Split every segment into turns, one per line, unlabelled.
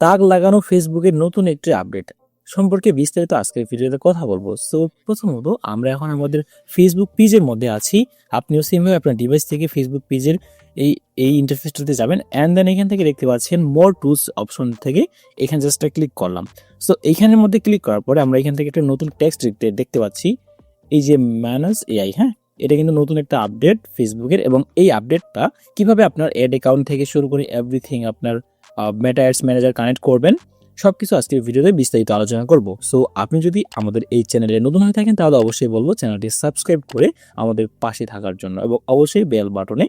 তাক লাগানো ফেসবুকের নতুন একটি আপডেট সম্পর্কে বিস্তারিত আজকের ভিডিওতে কথা বলবো। সো প্রথমত আমরা এখন আমাদের ফেসবুক পেজের মধ্যে আছি। আপনিও সেমভাবে আপনার ডিভাইস থেকে ফেসবুক পেজের এই এই ইন্টারফেসটাতে যাবেন, অ্যান্ড দেন এখান থেকে দেখতে পাচ্ছেন মোর টুলস অপশন থেকে এখানে জাস্ট ক্লিক করলাম। সো এইখানের মধ্যে ক্লিক করার পরে আমরা এখান থেকে একটা নতুন টেক্সট দেখতে পাচ্ছি, এই যে ম্যানেজ এআই। হ্যাঁ, এটা কিন্তু নতুন একটা আপডেট ফেসবুকের, এবং এই আপডেটটা কিভাবে আপনার অ্যাড অ্যাকাউন্ট থেকে শুরু করে এভরিথিং আপনার মেটা অ্যাডস ম্যানেজার কানেক্ট করবেন সবকিছু আজকের ভিডিওতে বিস্তারিত আলোচনা করব। সো আপনি যদি আমাদের এই চ্যানেলে নতুন হয়ে থাকেন তাহলে অবশ্যই বলবো চ্যানেলটি সাবস্ক্রাইব করে আমাদের পাশে থাকার জন্য, এবং অবশ্যই বেল বাটনে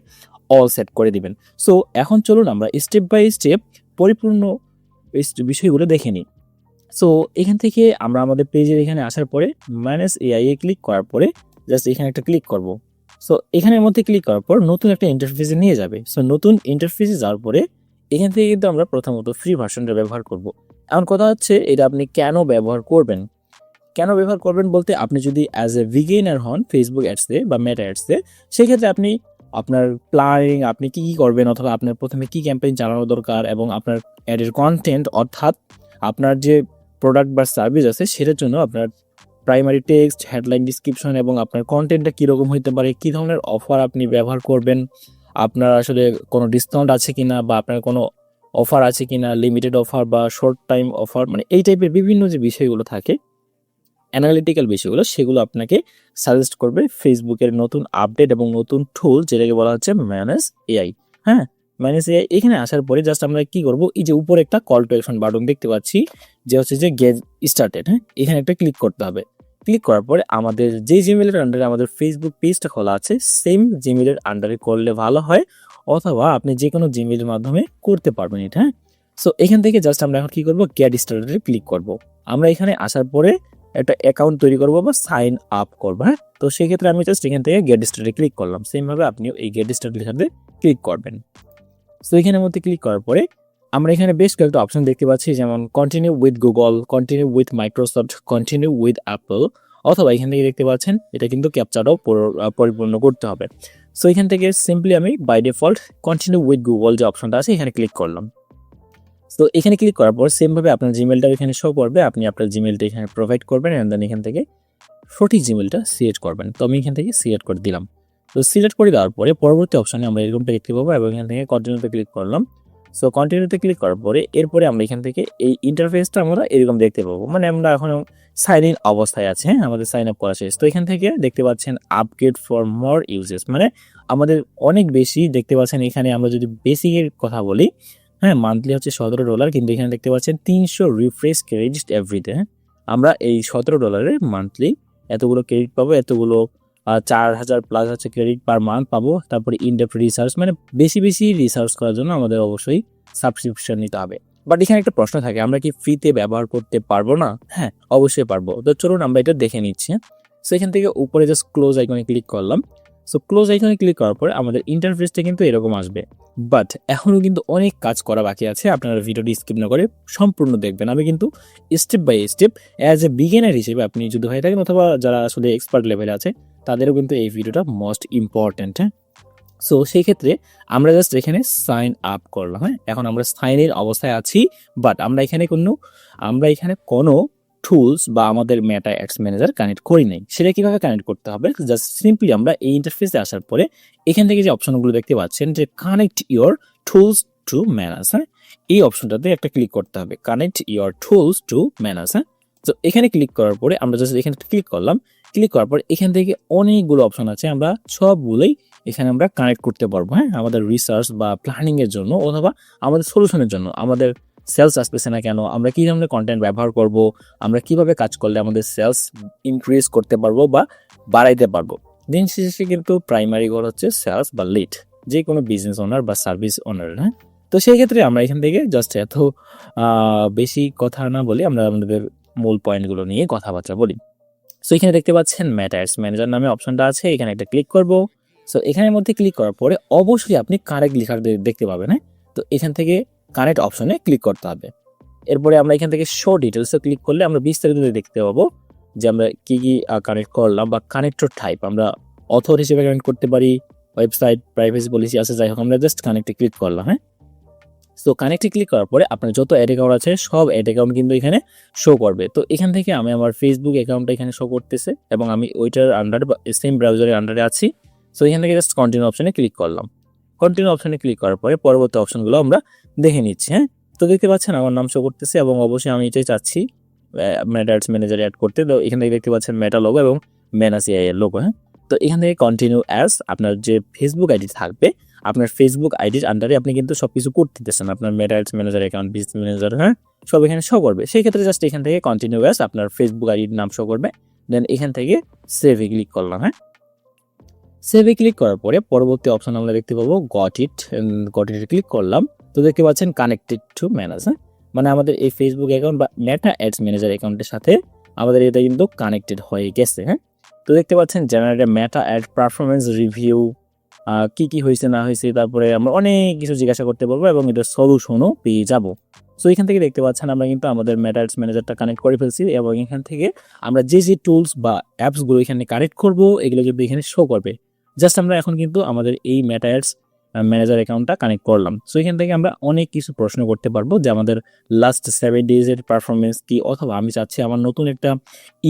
অল সেট করে দিবেন। সো এখন চলুন আমরা স্টেপ বাই স্টেপ পরিপূর্ণ বিষয়গুলো দেখে নিই। সো এখান থেকে আমরা আমাদের পেজের এখানে আসার পরে ম্যানেজ এআই এ ক্লিক করার পরে জাস্ট এখানে একটা ক্লিক করব। সো এখানের মধ্যে ক্লিক করার পর নতুন একটা ইন্টারফেসে নিয়ে যাবে। সো নতুন ইন্টারফেসে যাওয়ার পরে এখান থেকে কিন্তু আমরা প্রথমত ফ্রি ভার্সনটা ব্যবহার করব। এখন কথা হচ্ছে এটা আপনি কেন ব্যবহার করবেন, বলতে আপনি যদি অ্যাজ এ বিগিনার হন ফেসবুক অ্যাডসে বা মেটা অ্যাডসে, সেক্ষেত্রে আপনি আপনার প্ল্যানিং আপনি কি করবেন, অথবা আপনার প্রথমে কি ক্যাম্পেইন চালানো দরকার, এবং আপনার অ্যাডের কন্টেন্ট অর্থাৎ আপনার যে প্রোডাক্ট বা সার্ভিস আছে সেটার জন্য আপনার প্রাইমারি টেক্সট, হেডলাইন, ডিসক্রিপশন এবং আপনার কন্টেন্টটা কীরকম হইতে পারে, কী ধরনের অফার আপনি ব্যবহার করবেন, আপনার আসলে কোনো ডিসকাউন্ট আছে কিনা, বা আপনার কোনো অফার আছে কিনা, লিমিটেড অফার বা শর্ট টাইম অফার, মানে এই টাইপের বিভিন্ন যে বিষয়গুলো থাকে অ্যানালিটিক্যাল বিষয়গুলো, সেগুলো আপনাকে সাজেস্ট করবে ফেসবুকের নতুন আপডেট এবং নতুন টুল, যেটাকে বলা হচ্ছে ম্যানেজ এআই। হ্যাঁ, ম্যানেজ এআই এখানে আসার পরে জাস্ট আমরা কি করব, এই যে উপরে একটা কল টু অ্যাকশন বাটন দেখতে পাচ্ছি যে হচ্ছে যে গেট স্টার্টেড। হ্যাঁ, এখানে একটা ক্লিক করতে হবে। ক্লিক করার পরে আমাদের যে জিমেলের আন্ডারে আমাদের ফেসবুক পেজটা খোলা আছে সেম জিমেলের আন্ডারে করলে ভালো হয়, অথবা আপনি যে কোনো জিমেলের মাধ্যমে করতে পারবেন এটা। হ্যাঁ, সো এখান থেকে জাস্ট আমরা এখন কি করব, গেট স্টার্টেডে ক্লিক করব। আমরা এখানে আসার পরে একটা অ্যাকাউন্ট তৈরি করবো বা সাইন আপ করবো। হ্যাঁ, তো সেক্ষেত্রে আমি জাস্ট এখান থেকে গেট স্টার্টে ক্লিক করলাম। সেমভাবে আপনিও এই গেট স্টার্টের সাথে ক্লিক করবেন। সো এখানের মধ্যে ক্লিক করার পরে আমরা এখানে বেশ কয়েকটা অপশন দেখতে পাচ্ছি, যেমন continue with Google, continue with Microsoft, continue with Apple, অথবা এখান থেকে দেখতে পাচ্ছেন এটা কিন্তু ক্যাপচাটাও পরিপূর্ণ করতে হবে। সো এখান থেকে সিম্পলি আমি by default continue with Google যে অপশনটা আছে এখানে ক্লিক করলাম। তো এখানে ক্লিক করার পর সেমভাবে আপনার জিমেলটা এখানে শো করবে, আপনি আপনার জিমেলটা এখানে প্রোভাইড করবেন, অ্যান্ড দেন এখান থেকে সঠিক জিমেলটা সিলেক্ট করবেন। তো আমি এখান থেকে সিলেক্ট করে দিলাম। তো সিলেক্ট করে দেওয়ার পরে পরবর্তী অপশনে আমরা এরকমটা দেখতে পাবো, এবং এখান থেকে কন্টিনিউতে ক্লিক করলাম। সো কন্টিনিউতে ক্লিক করার পরে এরপরে আমরা এখান থেকে এই ইন্টারফেসটা আমরা এরকম দেখতে পাবো, মানে আমরা এখন সাইন ইন অবস্থায় আছে। হ্যাঁ, আমাদের সাইন আপ করা শেষ। তো এখান থেকে দেখতে পাচ্ছেন আপগ্রেড ফর মোর ইউজেস, মানে আমাদের অনেক বেশি দেখতে পাচ্ছেন। এখানে আমরা যদি বেসিকের কথা বলি, হ্যাঁ, মান্থলি হচ্ছে $17, কিন্তু এখানে দেখতে পাচ্ছেন 300 রিফ্রেশ ক্রেডিট এভরিডে। হ্যাঁ, আমরা এই $17 মান্থলি এতগুলো ক্রেডিট পাবো, এতগুলো 4000 প্লাস হচ্ছে ক্রেডিট পার মান্থ পাবো। তারপরে ইনডেপথ রিসার্চ, মানে বেশি বেশি রিসার্চ করার জন্য আমাদের অবশ্যই সাবস্ক্রিপশন নিতে হবে। বাট এখানে একটা প্রশ্ন থাকে, আমরা কি ফ্রিতে ব্যবহার করতে পারবো না? হ্যাঁ, অবশ্যই পারবো। তো চলুন আমরা এটা দেখে নিচ্ছি। সো এখান থেকে উপরে জাস্ট ক্লোজ আইকনে ক্লিক করলাম। সো ক্লোজ আইকনে ক্লিক করার পরে আমাদের ইন্টারফেসটা কিন্তু এরকম আসবে, বাট এখনও কিন্তু অনেক কাজ করা বাকি আছে। আপনারা ভিডিওটি স্কিপ না করে সম্পূর্ণ দেখবেন। আমি কিন্তু step by step as a beginner হিসেবে, আপনি যদি হয়ে থাকেন অথবা যারা আসলে এক্সপার্ট লেভেলে আছে তাদেরও কিন্তু এই ভিডিওটা মোস্ট ইম্পর্ট্যান্ট। হ্যাঁ, সো সেই ক্ষেত্রে আমরা জাস্ট এখানে সাইন আপ করলাম। হ্যাঁ, এখন আমরা সাইন ইন অবস্থায় আছি, বাট আমরা এখানে কোনো টুলস বা আমাদের মেটা অ্যাডস ম্যানেজার কানেক্ট করি নাই। সেটা কিভাবে কানেক্ট করতে হবে, জাস্ট সিম্পলি আমরা এই ইন্টারফেসে আসার পরে এখান থেকে যে অপশনগুলো দেখতে পাচ্ছেন যে connect your tools to manage, হ্যাঁ, এই অপশনটাতে একটা ক্লিক করতে হবে, connect your tools to manage. হ্যাঁ, তো এখানে ক্লিক করার পরে আমরা জাস্ট এখানে ক্লিক করলাম। ক্লিক করার পর এখান থেকে অনেকগুলো অপশন আছে, আমরা সবগুলোই এখানে আমরা কানেক্ট করতে পারবো। হ্যাঁ, আমাদের রিসার্চ বা প্ল্যানিং এর জন্য, অথবা আমাদের সলিউশনের জন্য, আমাদের সেলস আসতেছে না কেন, আমরা কী ধরনের কন্টেন্ট ব্যবহার করব, আমরা কিভাবে কাজ করলে আমাদের সেলস ইনক্রিজ করতে পারবো বা বাড়াইতে পারবো। দিন শেষে কিন্তু প্রাইমারি গোল হচ্ছে সেলস বা লিড, যে কোনো বিজনেস ওনার বা সার্ভিস ওনার। হ্যাঁ, তো সেই ক্ষেত্রে আমরা এখান থেকে জাস্ট এত বেশি কথা না বলি, আমরা আমাদের মূল পয়েন্টগুলো নিয়ে কথাবার্তা বলি। সো এখানে দেখতে পাচ্ছেন মেটা অ্যাডস ম্যানেজার নামে অপশনটা আছে, এখানে একটা ক্লিক করব। সো এখানের মধ্যে ক্লিক করার পরে অবশ্যই আপনি কারেক্ট লেখা দেখতে পাবেন। হ্যাঁ, তো এখান থেকে কানেক্ট অপশনে ক্লিক করতে হবে। এরপরে আমরা এখান থেকে শো ডিটেলসে ক্লিক করলে আমরা বিস্তারিত দেখতে পাবো যে আমরা কি কি কানেক্ট করলাম, বা কানেক্টর টাইপ আমরা অথর হিসেবে কানেক্ট করতে পারি, ওয়েবসাইট প্রাইভেসি পলিসি আছে, যাই হোক আমরা জাস্ট কানেক্টে ক্লিক করলাম। হ্যাঁ, সো কানেক্টে ক্লিক করার পরে আপনার যত অ্যাড অ্যাকাউন্ট আছে সব অ্যাড অ্যাকাউন্ট কিন্তু এখানে শো করবে। তো এখান থেকে আমি আমার ফেসবুক অ্যাকাউন্টটা এখানে শো করতেছে এবং আমি ওইটার আন্ডারে বা সেম ব্রাউজারের আন্ডারে আছি। সো এখান থেকে জাস্ট কন্টিনিউ অপশনে ক্লিক করলাম। কন্টিনিউ অপশনে ক্লিক করার পরে পরবর্তী অপশনগুলো আমরা দেখে নিচ্ছি। হ্যাঁ, তো দেখতে পাচ্ছেন আমার নাম শো করতেছে এবং অবশ্যই আমি এটাই চাচ্ছি মেটা অ্যাডস ম্যানেজারে অ্যাড করতে। তো এখান থেকে দেখতে পাচ্ছেন মেটা লোগো এবং ম্যানাস এআই এর লোগো। হ্যাঁ, তো এখান থেকে কন্টিনিউ অ্যাডস আপনার যে ফেসবুক আইডি থাকবে আপনার ফেসবুক আইডির আন্ডারে আপনি কিন্তু সবকিছু করতেছেন, আপনার মেটা ads manager account, business manager, হ্যাঁ, সব এখানে শো করবে। সেই ক্ষেত্রে জাস্ট এখান থেকে কন্টিনিউ অ্যাডস আপনার ফেসবুক আইডির নাম শো করবে। দেন এখান থেকে সেভে ক্লিক করলাম। হ্যাঁ, সেভে ক্লিক করার পরে পরবর্তী অপশন আমরা দেখতে পাবো গট ইট ক্লিক করলাম। তো দেখতে পাচ্ছেন কানেক্টেড টু ম্যানেজ। হ্যাঁ, মানে আমাদের এই ফেসবুক অ্যাকাউন্ট বা মেটা অ্যাডস ম্যানেজার অ্যাকাউন্টের সাথে আমাদের এটা কিন্তু কানেক্টেড হয়ে গেছে। হ্যাঁ, তো দেখতে পাচ্ছেন জেনারেটে মেটা অ্যাড পারফরমেন্স রিভিউ, কি কি হয়েছে না হয়েছে, তারপরে আমরা অনেক কিছু জিজ্ঞাসা করতে পারবো এবং এটার সলিউশনও পেয়ে যাবো। সো এখান থেকে দেখতে পাচ্ছেন আমরা কিন্তু আমাদের মেটা অ্যাডস ম্যানেজারটা কানেক্ট করে ফেলছি এবং এখান থেকে আমরা যে যে টুলস বা অ্যাপসগুলো এখানে কানেক্ট করব এগুলো কিন্তু এখানে শো করবে। জাস্ট আমরা এখন কিন্তু আমাদের এই মেটা অ্যাডস ম্যানেজার অ্যাকাউন্টটা কানেক্ট করলাম। সো এখান থেকে আমরা অনেক কিছু প্রশ্ন করতে পারবো যে আমাদের লাস্ট 7 ডেজের পারফরমেন্স কি, অথবা আমি চাচ্ছি আমার নতুন একটা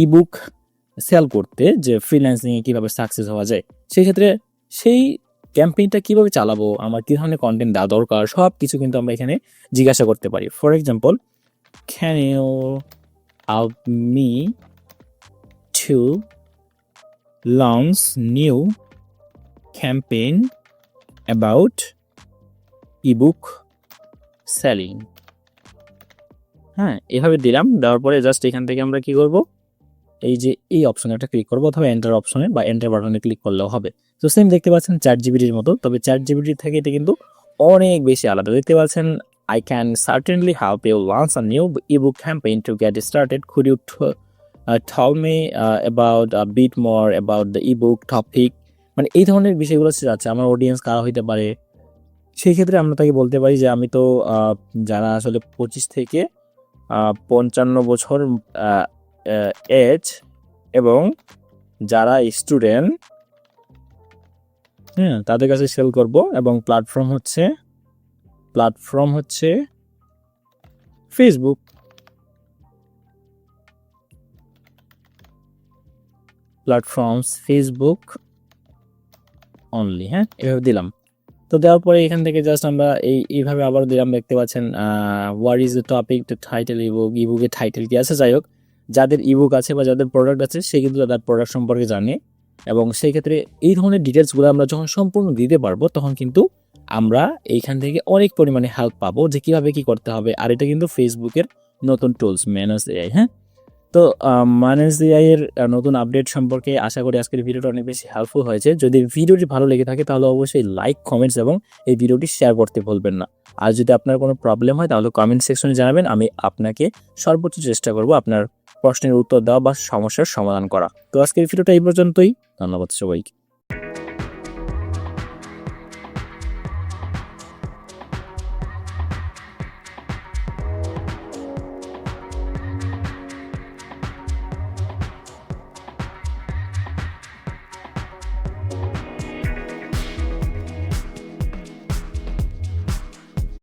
ইবুক সেল করতে যে ফ্রিল্যান্সিংয়ে কীভাবে সাকসেস হওয়া যায়, সেই ক্ষেত্রে সেই ক্যাম্পেইনটা কীভাবে চালাবো, আমার কী ধরনের কন্টেন্ট দেওয়া দরকার, সব কিছু কিন্তু আমরা এখানে জিজ্ঞাসা করতে পারি। For example, can you help me to launch new campaign about ebook selling. হ্যাঁ, এভাবে দিলাম। দেওয়ার পরে জাস্ট এখান থেকে আমরা কি করব, এই যে এই অপশনে একটা ক্লিক করবো অথবা এন্টার অপশনে বা এন্টার বাটনে ক্লিক করলেও হবে। তো সেম দেখতে পাচ্ছেন ChatGPT-র মতো, তবে ChatGPT থেকে এটা কিন্তু অনেক বেশি আলাদা। দেখতে পাচ্ছেন I can certainly help you launch a new ebook campaign to get started. Could you tell me about a bit more about the ebook topic? মানে এই ধরনের বিষয়গুলো আছে, আমার অডিয়েন্স কারা হইতে পারে, সেই ক্ষেত্রে আমরা তাকে বলতে পারি যে আমি তো যারা আসলে 25 থেকে 55 বছর এজ এবং যারা স্টুডেন্ট, হ্যাঁ, তাদের কাছে সেল করব এবং প্ল্যাটফর্ম হচ্ছে ফেসবুক, প্ল্যাটফর্মস ফেসবুক অনলি। হ্যাঁ, এভাবে দিলাম। তো দেওয়ার পরে এখান থেকে জাস্ট আমরা এইভাবে আবার দিলাম। দেখতে পাচ্ছেন what is the topic, the title, ইবুকের টাইটেল কি আছে। যাই হোক, যাদের ইবুক আছে বা যাদের প্রোডাক্ট আছে সে কিন্তু তাদের প্রোডাক্ট সম্পর্কে জানে এবং সেই ক্ষেত্রে এই ধরনের ডিটেলসগুলো আমরা যখন সম্পূর্ণ দিতে পারবো তখন কিন্তু আমরা এইখান থেকে অনেক পরিমাণে হেল্প পাবো যে কীভাবে কী করতে হবে। আর এটা কিন্তু ফেসবুকের নতুন টুলস ম্যানেজ এআই। হ্যাঁ, তো ম্যানেজ এআই এর নতুন আপডেট সম্পর্কে আশা করি আজকের ভিডিওটা অনেক বেশি হেল্পফুল হয়েছে। যদি ভিডিওটি ভালো লেগে থাকে তাহলে অবশ্যই লাইক, কমেন্টস এবং এই ভিডিওটি শেয়ার করতে ভুলবেন না। আর যদি আপনার কোনো প্রবলেম হয় তাহলে কমেন্ট সেকশনে জানাবেন, আমি আপনাকে সর্বোচ্চ চেষ্টা করব আপনার প্রশ্নের উত্তর দেওয়া বা সমস্যার সমাধান করা। তো আজকের ভিডিওটা এই পর্যন্তই। ধন্যবাদ সবাইকে।